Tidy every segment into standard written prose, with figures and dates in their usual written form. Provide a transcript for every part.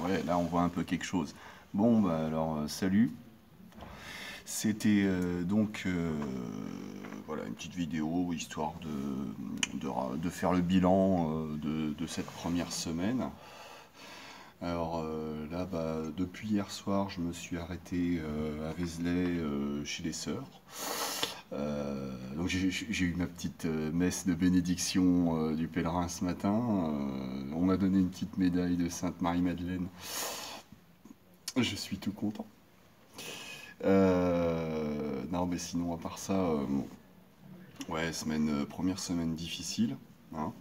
ouais, là on voit un peu quelque chose. Bon, bah alors, salut. C'était voilà, une petite vidéo histoire de faire le bilan de cette première semaine. Alors là, bah, depuis hier soir, je me suis arrêté à Vézelay chez les sœurs. Donc j'ai eu ma petite messe de bénédiction du pèlerin ce matin. On m'a donné une petite médaille de Sainte Marie-Madeleine. Je suis tout content. Non, mais sinon, à part ça, ouais, première semaine difficile, hein.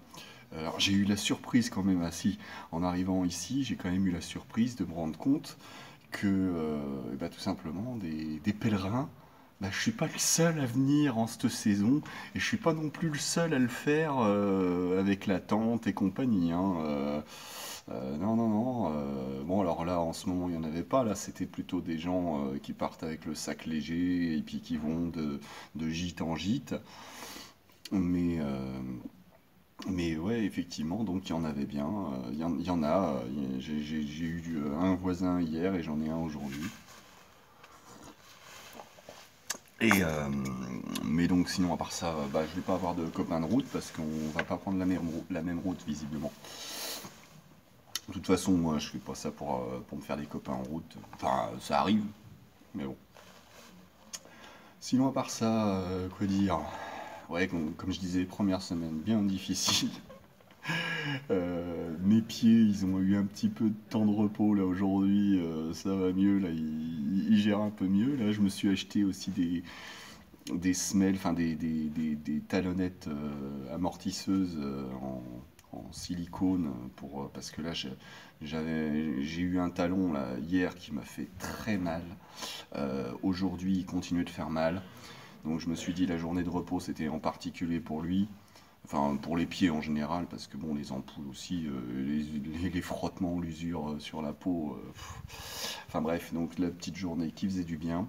Alors, j'ai eu la surprise quand même, si, en arrivant ici, j'ai quand même eu la surprise de me rendre compte que, bah, tout simplement, des pèlerins, bah, je suis pas le seul à venir en cette saison, et je suis pas non plus le seul à le faire avec la tente et compagnie, hein. Non, non, non. Bon, alors là, en ce moment, il n'y en avait pas. Là, c'était plutôt des gens qui partent avec le sac léger et puis qui vont de gîte en gîte. Mais, euh, mais ouais, effectivement, donc il y en avait bien. Il y en a. J'ai eu un voisin hier et j'en ai un aujourd'hui. Et mais donc sinon à part ça, bah, je vais pas avoir de copain de route parce qu'on va pas prendre la même route visiblement. De toute façon, moi je fais pas ça pour me faire des copains en route. Enfin, ça arrive, mais bon. Sinon à part ça, quoi dire? Ouais, comme je disais, première semaine bien difficile. Mes pieds, ils ont eu un petit peu de temps de repos là aujourd'hui, ça va mieux, là, ils gèrent un peu mieux. Là, je me suis acheté aussi des semelles, enfin des talonnettes amortisseuses en silicone parce que là j'ai eu un talon là hier qui m'a fait très mal. Aujourd'hui, il continue de faire mal. Donc je me suis dit la journée de repos c'était en particulier pour lui. Enfin, pour les pieds en général, parce que bon, les ampoules aussi, les frottements, l'usure sur la peau. Enfin bref, donc la petite journée qui faisait du bien.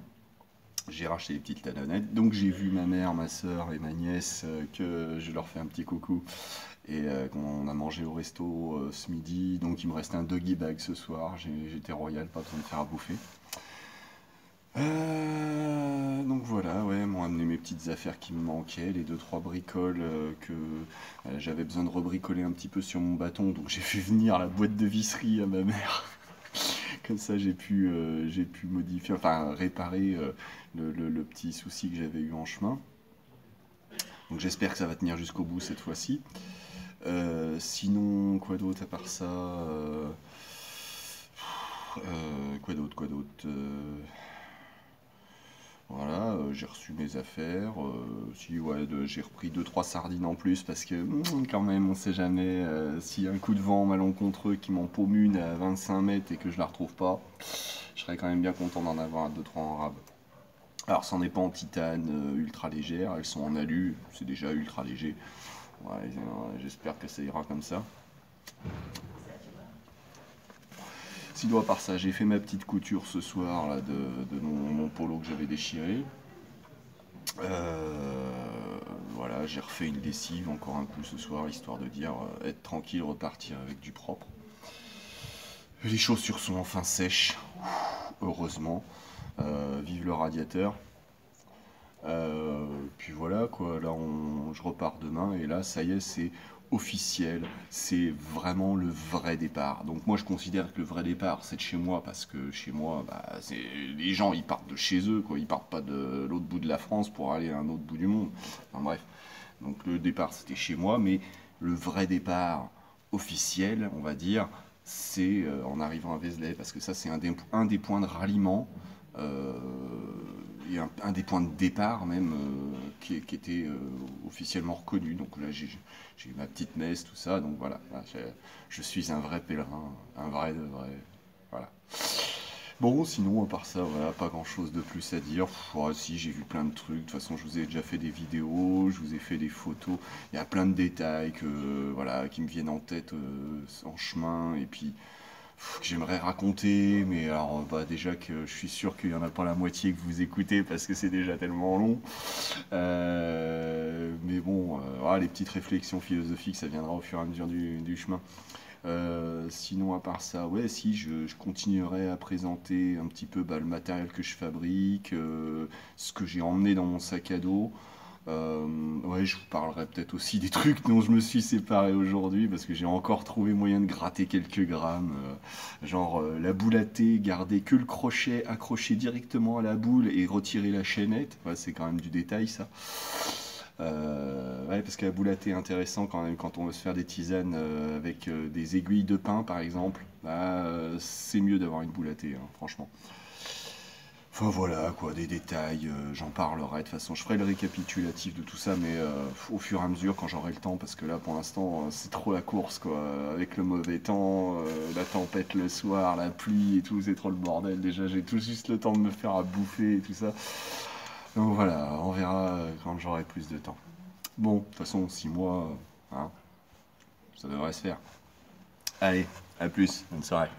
J'ai racheté les petites talonnettes. Donc j'ai vu ma mère, ma soeur et ma nièce, que je leur fais un petit coucou. Et qu'on a mangé au resto ce midi. Donc il me restait un doggy bag ce soir. J'étais royal, pas besoin de faire à bouffer. Donc voilà, ouais, m'ont amené mes petites affaires qui me manquaient, les deux trois bricoles que j'avais besoin de rebricoler un petit peu sur mon bâton, donc j'ai fait venir la boîte de visserie à ma mère. Comme ça j'ai pu modifier, enfin réparer le petit souci que j'avais eu en chemin. Donc j'espère que ça va tenir jusqu'au bout cette fois-ci. Sinon, quoi d'autre à part ça quoi d'autre Voilà, j'ai reçu mes affaires. Si, ouais, j'ai repris deux trois sardines en plus parce que quand même, on sait jamais s'il y a un coup de vent malencontreux qui m'en paume une à 25 mètres et que je la retrouve pas, je serais quand même bien content d'en avoir deux trois en rab. Alors, ça n'est pas en titane ultra légère, elles sont en alu, c'est déjà ultra léger. Ouais, j'espère que ça ira comme ça. Sinon, à part ça, j'ai fait ma petite couture ce soir là, de mon polo que j'avais déchiré. Voilà, j'ai refait une lessive encore un coup ce soir, histoire de dire être tranquille, repartir avec du propre. Les chaussures sont enfin sèches, heureusement. Vive le radiateur. Puis voilà quoi, là je repars demain et là ça y est c'est officiel, c'est vraiment le vrai départ. Donc moi je considère que le vrai départ c'est de chez moi parce que chez moi bah, les gens ils partent de chez eux quoi, ils partent pas de l'autre bout de la France pour aller à un autre bout du monde. Enfin bref, donc le départ c'était chez moi mais le vrai départ officiel on va dire c'est en arrivant à Vézelay parce que ça c'est un des points de ralliement euh, et un des points de départ même qui était officiellement reconnu. Donc là j'ai eu ma petite messe, tout ça, donc voilà, je suis un vrai pèlerin, un vrai de vrai. Voilà. Bon, sinon, à part ça, voilà, pas grand chose de plus à dire. Ouais, si, j'ai vu plein de trucs. De toute façon, je vous ai déjà fait des vidéos, je vous ai fait des photos. Il y a plein de détails voilà, qui me viennent en tête en chemin. Et puis, que j'aimerais raconter, mais alors bah, déjà que je suis sûr qu'il n'y en a pas la moitié que vous écoutez parce que c'est déjà tellement long. Mais bon, voilà, les petites réflexions philosophiques, ça viendra au fur et à mesure du chemin. Sinon, à part ça, ouais, si, je continuerai à présenter un petit peu bah, le matériel que je fabrique, ce que j'ai emmené dans mon sac à dos. Ouais, je vous parlerai peut-être aussi des trucs dont je me suis séparé aujourd'hui parce que j'ai encore trouvé moyen de gratter quelques grammes. Genre la boule à thé, garder que le crochet accroché directement à la boule et retirer la chaînette. Ouais, c'est quand même du détail ça. Ouais, parce que la boule à thé est intéressant quand même quand on veut se faire des tisanes avec des aiguilles de pin par exemple. Bah, c'est mieux d'avoir une boule à thé, hein, franchement. Enfin voilà, quoi, des détails, j'en parlerai, de toute façon, je ferai le récapitulatif de tout ça, mais au fur et à mesure, quand j'aurai le temps, parce que là, pour l'instant, c'est trop la course, quoi, avec le mauvais temps, la tempête le soir, la pluie et tout, c'est trop le bordel, déjà, j'ai tout juste le temps de me faire à bouffer et tout ça. Donc voilà, on verra quand j'aurai plus de temps. Bon, de toute façon, 6 mois, hein, ça devrait se faire. Allez, à plus, bonne soirée.